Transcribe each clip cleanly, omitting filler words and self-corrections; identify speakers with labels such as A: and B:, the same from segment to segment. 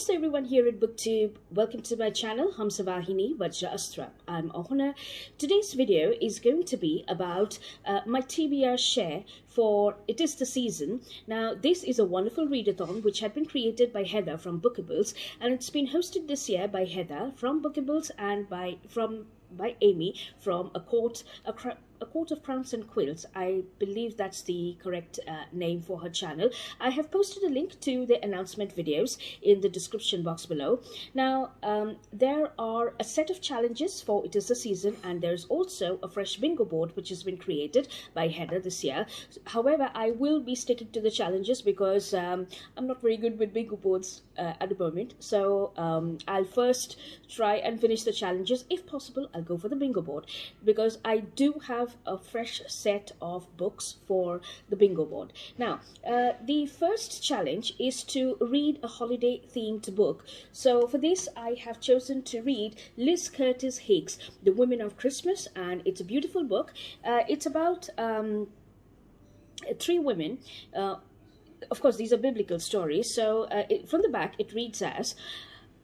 A: Namaste everyone here at BookTube. Welcome to my channel, Hamsavahini Vajra Astra. I'm Ahuna. Today's video is going to be about my TBR share for It Is the Season. Now, this is a wonderful readathon which had been created by Heather from Bookables, and it's been hosted this year by Heather from Bookables and by Amy from A Court of Crowns and Quills. I believe that's the correct name for her channel. I have posted a link to the announcement videos in the description box below. Now, there are a set of challenges for It Is the Season, and there's also a fresh bingo board which has been created by Heather this year. However, I will be sticking to the challenges because I'm not very good with bingo boards at the moment. So I'll first try and finish the challenges. If possible, I'll go for the bingo board because I do have a fresh set of books for the bingo board. Now, the first challenge is to read a holiday themed book. So for this, I have chosen to read Liz Curtiz Higgs, The Women of Christmas, and it's a beautiful book. It's about three women. Of course, these are biblical stories. So from the back, it reads as: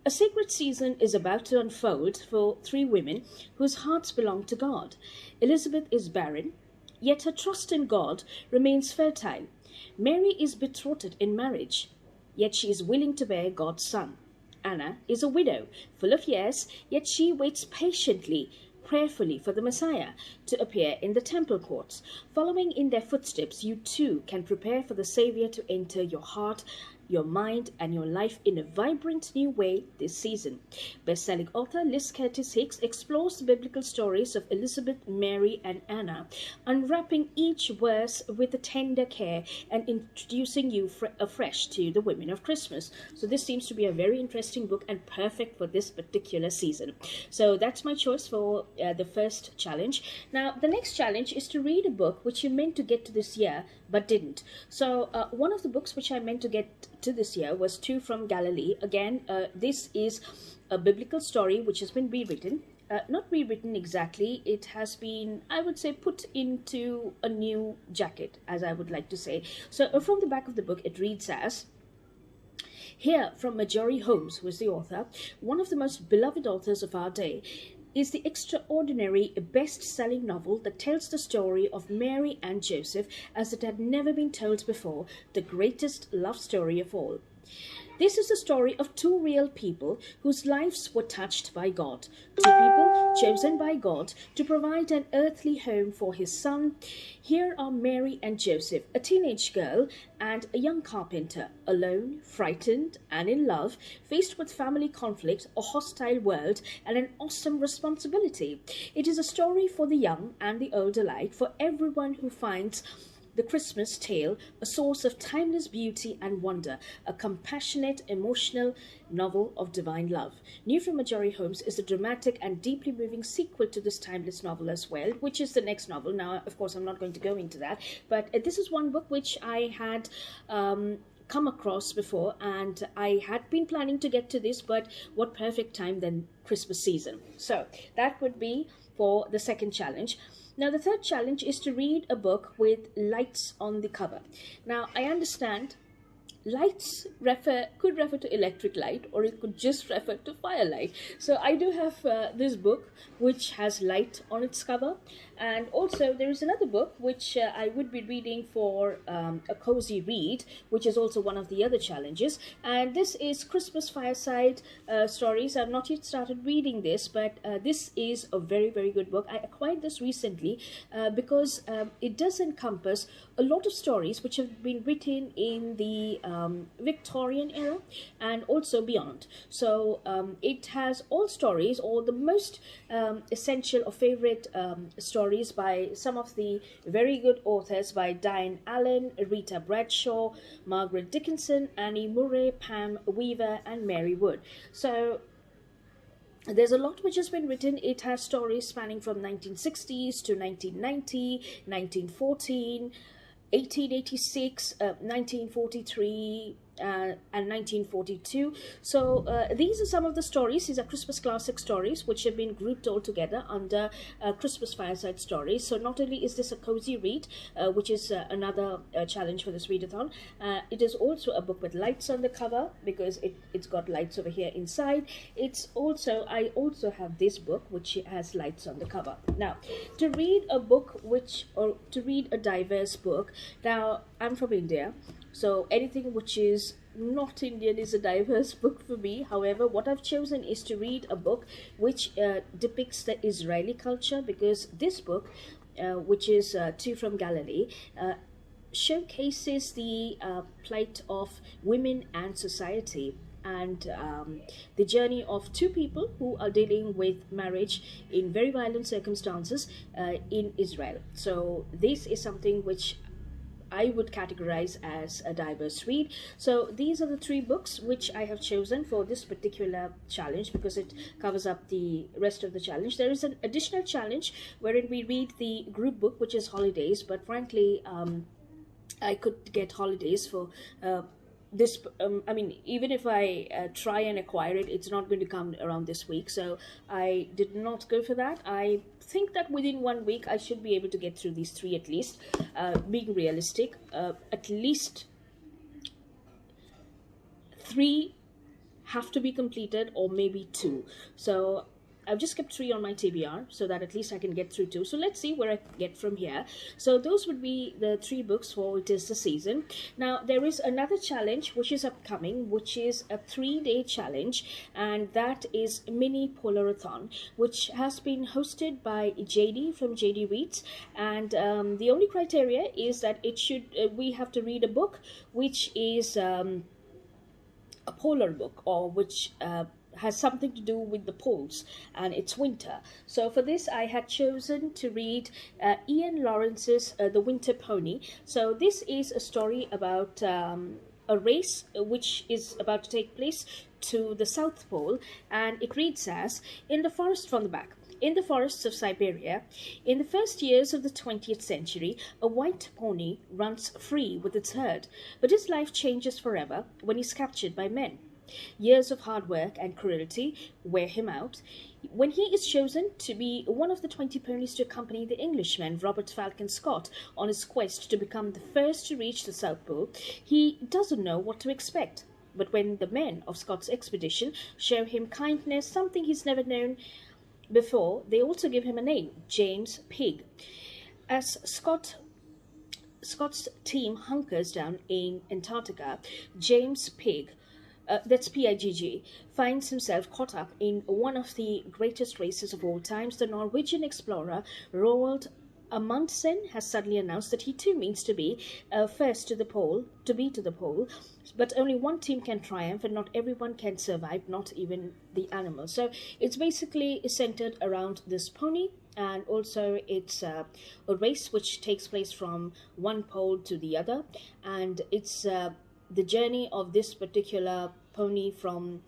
A: a sacred season is about to unfold for three women whose hearts belong to God. Elizabeth is barren, yet her trust in God remains fertile. Mary is betrothed in marriage, yet she is willing to bear God's son. Anna is a widow, full of years, yet she waits patiently, prayerfully for the Messiah to appear in the temple courts. Following in their footsteps, you too can prepare for the Savior to enter your heart, your mind, and your life in a vibrant new way this season. Best-selling author Liz Curtiz Higgs explores the biblical stories of Elizabeth, Mary, and Anna, unwrapping each verse with a tender care and introducing you afresh to the women of Christmas. So this seems to be a very interesting book and perfect for this particular season. So that's my choice for the first challenge. Now, the next challenge is to read a book which you meant to get to this year but didn't. So one of the books which I meant to get to this year was Two from Galilee. Again, this is a biblical story which has been rewritten. Not rewritten exactly, it has been, I would say, put into a new jacket, as I would like to say. So from the back of the book, it reads as: here from Majorie, Holmes, who is the author, one of the most beloved authors of our day, is the extraordinary best-selling novel that tells the story of Mary and Joseph as it had never been told before, the greatest love story of all. This is the story of two real people whose lives were touched by God. Two people chosen by God to provide an earthly home for his son. Here are Mary and Joseph, a teenage girl and a young carpenter, alone, frightened, and in love, faced with family conflict, a hostile world, and an awesome responsibility. It is a story for the young and the old alike, for everyone who finds the Christmas tale a source of timeless beauty and wonder, a compassionate, emotional novel of divine love. New from Majorie, Holmes is a dramatic and deeply moving sequel to this timeless novel as well, which is the next novel. Now, of course, I'm not going to go into that, but this is one book which I had come across before, and I had been planning to get to this, but what perfect time than Christmas season. So that would be for the second challenge. Now, the third challenge is to read a book with lights on the cover. Now, I understand lights could refer to electric light, or it could just refer to firelight. So I do have this book which has light on its cover, and also there is another book which I would be reading for a cozy read, which is also one of the other challenges, and this is Christmas Fireside stories. I've not yet started reading this, but this is a very, very good book. I acquired this recently because it does encompass a lot of stories which have been written in the Victorian era and also beyond. So it has all stories, or the most essential or favorite stories by some of the very good authors, by Diane Allen, Rita Bradshaw, Margaret Dickinson, Annie Murray, Pam Weaver, and Mary Wood. So there's a lot which has been written. It has stories spanning from 1960s to 1990, 1914, 1886, 1943, and 1942. So these are some of the stories. These are Christmas classic stories which have been grouped all together under Christmas Fireside Stories. So not only is this a cozy read, which is another challenge for this readathon, it is also a book with lights on the cover, because it's got lights over here inside. It's also, I also have this book which has lights on the cover. Now, to read a book or to read a diverse book, now I'm from India, so anything which is not Indian is a diverse book for me. However, what I've chosen is to read a book which depicts the Israeli culture, because this book, which is Two from Galilee, showcases the plight of women and society, and the journey of two people who are dealing with marriage in very violent circumstances in Israel. So this is something which I would categorize as a diverse read. So these are the three books which I have chosen for this particular challenge, because it covers up the rest of the challenge. There is an additional challenge wherein we read the group book, which is Holidays, but frankly I could get Holidays for this. I mean, even if I try and acquire it, it's not going to come around this week, so I did not go for that. I think that within 1 week I should be able to get through these three at least. Being realistic, at least 3 have to be completed, or maybe 2. So I've just kept 3 on my TBR so that at least I can get through 2. So let's see where I get from here. So those would be the 3 books for It Is the Season. Now, there is another challenge which is upcoming, which is a 3-day challenge, and that is MiniPolarathon, which has been hosted by Jadey from Jadeyraereads. And the only criteria is that it should we have to read a book which is a polar book, or which has something to do with the poles, and it's winter. So for this I had chosen to read Iain Lawrence's The Winter Pony. So this is a story about a race which is about to take place to the South Pole, and it reads as, in the forest from the back. In the forests of Siberia, in the first years of the 20th century, a white pony runs free with its herd, but his life changes forever when he's captured by men. Years of hard work and cruelty wear him out. When he is chosen to be one of the 20 ponies to accompany the Englishman Robert Falcon Scott on his quest to become the first to reach the South Pole, he doesn't know what to expect. But when the men of Scott's expedition show him kindness, something he's never known before, they also give him a name, James Pig. As Scott's team hunkers down in Antarctica, James Pig, that's Pigg, finds himself caught up in one of the greatest races of all times. The Norwegian explorer Roald Amundsen has suddenly announced that he too means to be first to the pole, but only one team can triumph, and not everyone can survive, not even the animals. So it's basically centered around this pony, and also it's a race which takes place from one pole to the other, and it's the journey of this particular pony from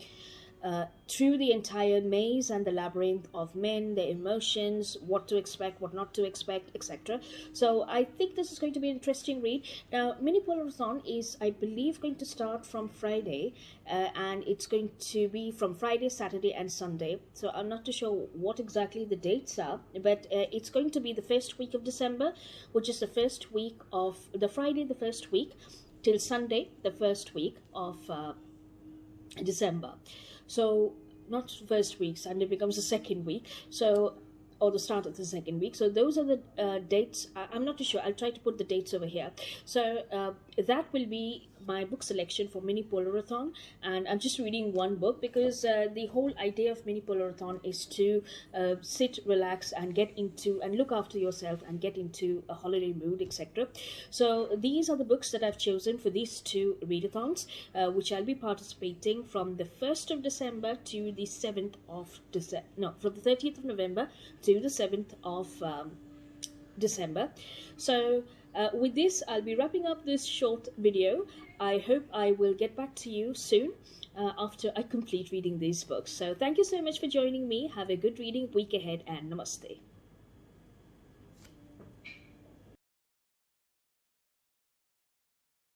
A: through the entire maze and the labyrinth of men, their emotions, what to expect, what not to expect, etc. So I think this is going to be an interesting read. Now, MiniPolarathon is, I believe, going to start from Friday, and it's going to be from Friday, Saturday and Sunday. So I'm not too sure what exactly the dates are, but it's going to be the first week of December, which is the first week of the Friday, the first week, till Sunday, the first week of December. So not first week, Sunday becomes the second week, so, or the start of the second week. So those are the dates. I'm not too sure. I'll try to put the dates over here. So that will be my book selection for MiniPolarathon, and I'm just reading one book because the whole idea of MiniPolarathon is to sit, relax, and get into and look after yourself and get into a holiday mood, etc. So these are the books that I've chosen for these 2 readathons, which I'll be participating from the 1st of December to the 7th of December. No, from the 30th of November to the 7th of December. So with this, I'll be wrapping up this short video. I hope I will get back to you soon after I complete reading these books. So thank you so much for joining me. Have a good reading week ahead, and Namaste.